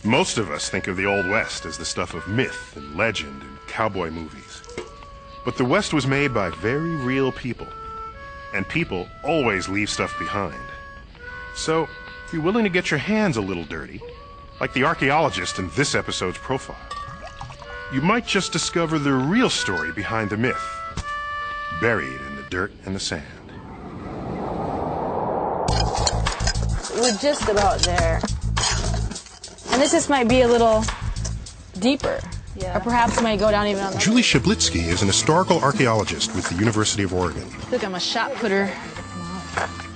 Most of us think of the Old West as the stuff of myth and legend and cowboy movies. But the West was made by very real people. And people always leave stuff behind. So, if you're willing to get your hands a little dirty, like the archaeologist in this episode's profile, you might just discover the real story behind the myth, buried in the dirt and the sand. We're just about there. And this just might be a little deeper. Yeah. Or perhaps it might go down even on the... Julie Schablitsky is an historical archaeologist with the University of Oregon. Look, I'm a shot putter.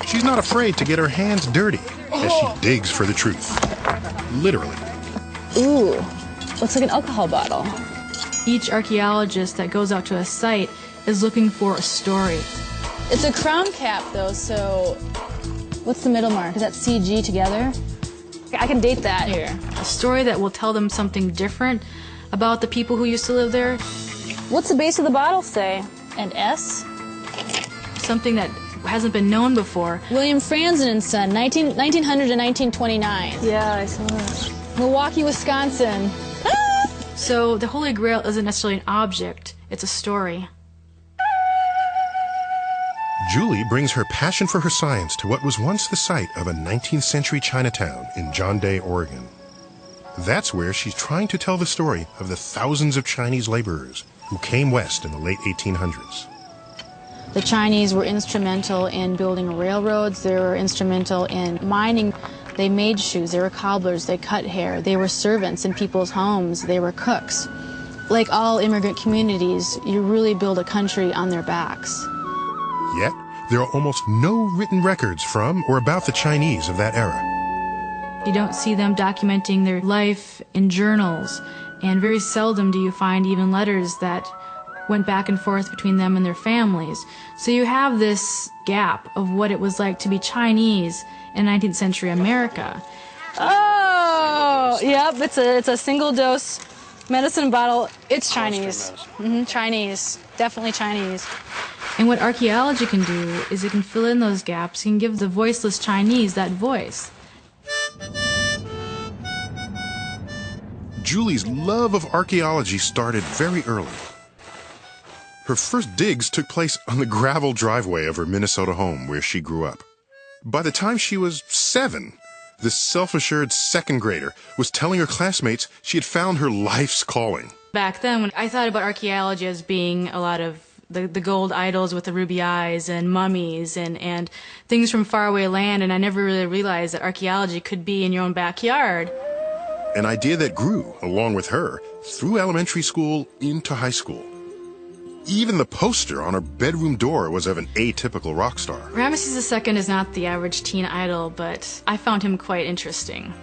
She's not afraid to get her hands dirty as she digs for the truth. Literally. Ooh, looks like an alcohol bottle. Each archaeologist that goes out to a site is looking for a story. It's a crown cap, though, so... What's the middle mark? Is that CG together? I can date that here. A story that will tell them something different about the people who used to live there. What's the base of the bottle say? An S? Something that hasn't been known before. William Franzen and Son, 1900 to 1929. Yeah, I saw that. Milwaukee, Wisconsin. So the Holy Grail isn't necessarily an object, it's a story. Julie brings her passion for her science to what was once the site of a 19th century Chinatown in John Day, Oregon. That's where she's trying to tell the story of the thousands of Chinese laborers who came west in the late 1800s. The Chinese were instrumental in building railroads, they were instrumental in mining. They made shoes, they were cobblers, they cut hair, they were servants in people's homes, they were cooks. Like all immigrant communities, you really build a country on their backs. Yet, there are almost no written records from or about the Chinese of that era. You don't see them documenting their life in journals, and very seldom do you find even letters that went back and forth between them and their families. So you have this gap of what it was like to be Chinese in 19th century America. Oh, yep, it's a single dose medicine bottle. It's Chinese. Chinese, definitely Chinese. And what archaeology can do is it can fill in those gaps, it can give the voiceless Chinese that voice. Julie's love of archaeology started very early. Her first digs took place on the gravel driveway of her Minnesota home where she grew up. By the time she was 7, this self-assured second grader was telling her classmates she had found her life's calling. Back then, when I thought about archaeology as being a lot of the gold idols with the ruby eyes and mummies and things from faraway land, and I never really realized that archaeology could be in your own backyard. An idea that grew, along with her, through elementary school into high school. Even the poster on her bedroom door was of an atypical rock star. Ramesses II is not the average teen idol, but I found him quite interesting.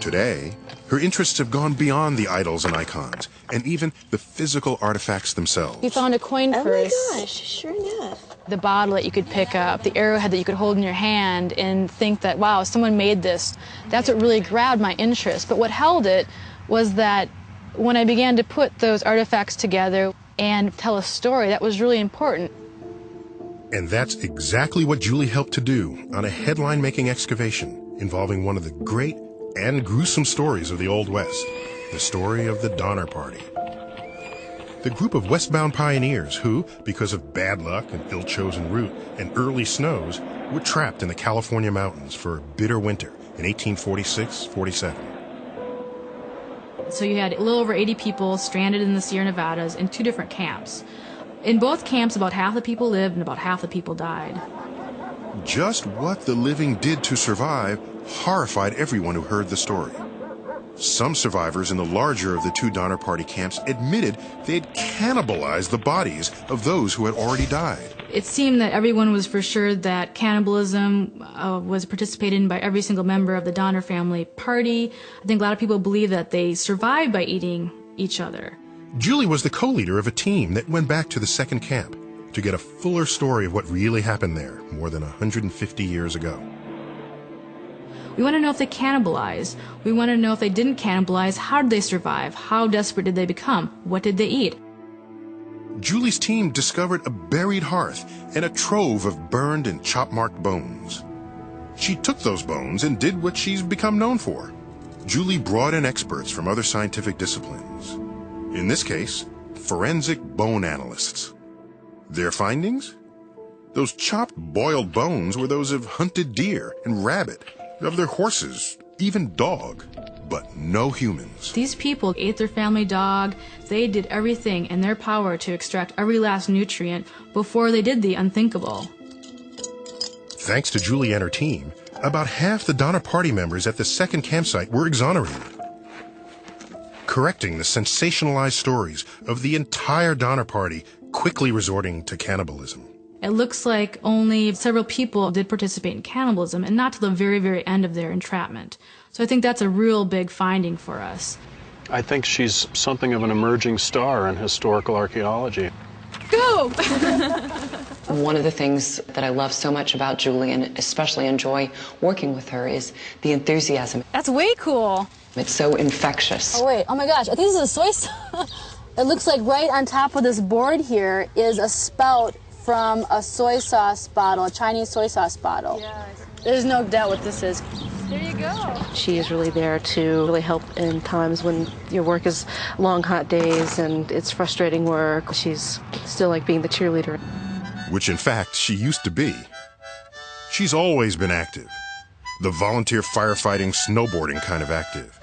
Today, her interests have gone beyond the idols and icons, and even the physical artifacts themselves. We found a coin purse. Oh my gosh, sure enough. The bottle that you could pick up, the arrowhead that you could hold in your hand and think that, wow, someone made this. That's what really grabbed my interest. But what held it was that when I began to put those artifacts together and tell a story, that was really important. And that's exactly what Julie helped to do on a headline-making excavation involving one of the great and gruesome stories of the Old West, the story of the Donner Party. The group of westbound pioneers who, because of bad luck, an ill-chosen route, and early snows, were trapped in the California mountains for a bitter winter in 1846-47. So you had a little over 80 people stranded in the Sierra Nevadas in 2 different camps. In both camps, about half the people lived and about half the people died. Just what the living did to survive horrified everyone who heard the story. Some survivors in the larger of the 2 Donner Party camps admitted they had cannibalized the bodies of those who had already died. It seemed that everyone was for sure that cannibalism was participated in by every single member of the Donner family party. I think a lot of people believe that they survived by eating each other. Julie was the co-leader of a team that went back to the second camp to get a fuller story of what really happened there more than 150 years ago. We want to know if they cannibalized. We want to know if they didn't cannibalize, how did they survive? How desperate did they become? What did they eat? Julie's team discovered a buried hearth and a trove of burned and chop-marked bones. She took those bones and did what she's become known for, Julie brought in experts from other scientific disciplines. In this case, forensic bone analysts. Their findings? Those chopped, boiled bones were those of hunted deer and rabbit, of their horses, even dog, but no humans. These people ate their family dog. They did everything in their power to extract every last nutrient before they did the unthinkable. Thanks to Julie and her team, about half the Donner Party members at the second campsite were exonerated, correcting the sensationalized stories of the entire Donner Party quickly resorting to cannibalism. It looks like only several people did participate in cannibalism, and not to the very, very end of their entrapment. So I think that's a real big finding for us. I think she's something of an emerging star in historical archaeology. Go! One of the things that I love so much about Julie, and especially enjoy working with her, is the enthusiasm. That's way cool. It's so infectious. Oh, wait. Oh, my gosh. I think this is a soy sauce. It looks like right on top of this board here is a spout from a soy sauce bottle, a Chinese soy sauce bottle. Yes. There's no doubt what this is. There you go. She is really there to really help in times when your work is long, hot days and it's frustrating work. She's still like being the cheerleader. Which, in fact, she used to be. She's always been active. The volunteer firefighting, snowboarding kind of active.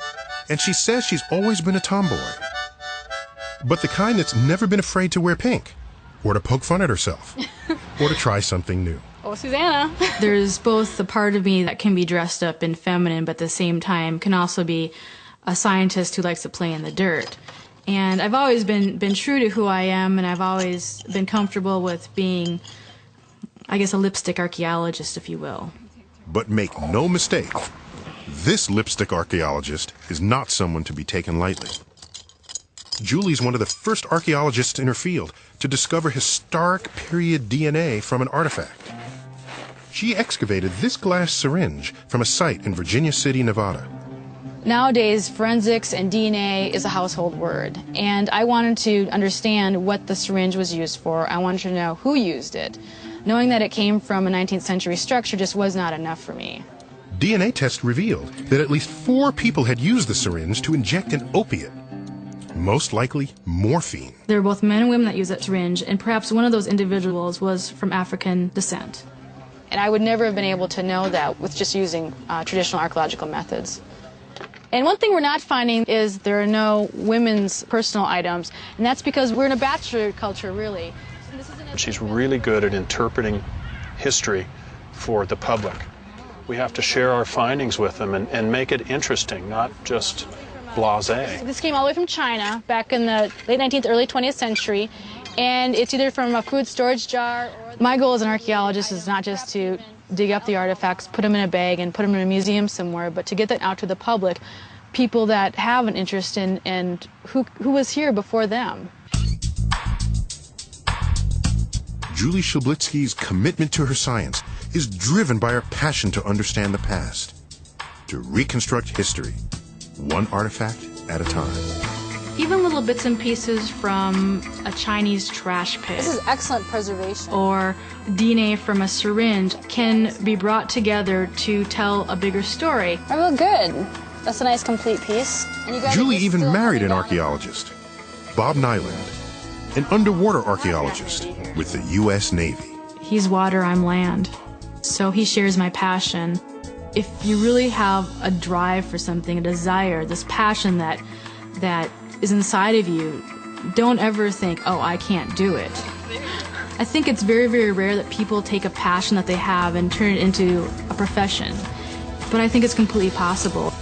And she says she's always been a tomboy. But the kind that's never been afraid to wear pink, or to poke fun at herself, or to try something new. Oh, Susanna. There's both the part of me that can be dressed up in feminine, but at the same time can also be a scientist who likes to play in the dirt. And I've always been true to who I am, and I've always been comfortable with being, I guess, a lipstick archaeologist, if you will. But make no mistake, this lipstick archaeologist is not someone to be taken lightly. Julie's one of the first archaeologists in her field to discover historic period DNA from an artifact. She excavated this glass syringe from a site in Virginia City, Nevada. Nowadays, forensics and DNA is a household word, and I wanted to understand what the syringe was used for. I wanted to know who used it. Knowing that it came from a 19th century structure just was not enough for me. DNA tests revealed that at least 4 people had used the syringe to inject an opiate, most likely morphine. There were both men and women that used that syringe, and perhaps one of those individuals was from African descent. And I would never have been able to know that with just using traditional archaeological methods. And one thing we're not finding is there are no women's personal items, and that's because we're in a bachelor culture, really. She's really good at interpreting history for the public. We have to share our findings with them and make it interesting, not just blasé. This came all the way from China back in the late 19th, early 20th century, and it's either from a food storage jar or... My goal as an archaeologist is not just to dig up the artifacts, put them in a bag, and put them in a museum somewhere, but to get that out to the public, people that have an interest in and who was here before them. Julie Schablitsky's commitment to her science is driven by her passion to understand the past, to reconstruct history, one artifact at a time. Even little bits and pieces from a Chinese trash pit. This is excellent preservation. Or DNA from a syringe can be brought together to tell a bigger story. I feel good. That's a nice complete piece. And you guys Julie even married an archaeologist, Bob Nyland, an underwater archaeologist with the U.S. Navy. He's water, I'm land. So he shares my passion. If you really have a drive for something, a desire, this passion that is inside of you, don't ever think, oh, I can't do it. I think it's very, very rare that people take a passion that they have and turn it into a profession. But I think it's completely possible.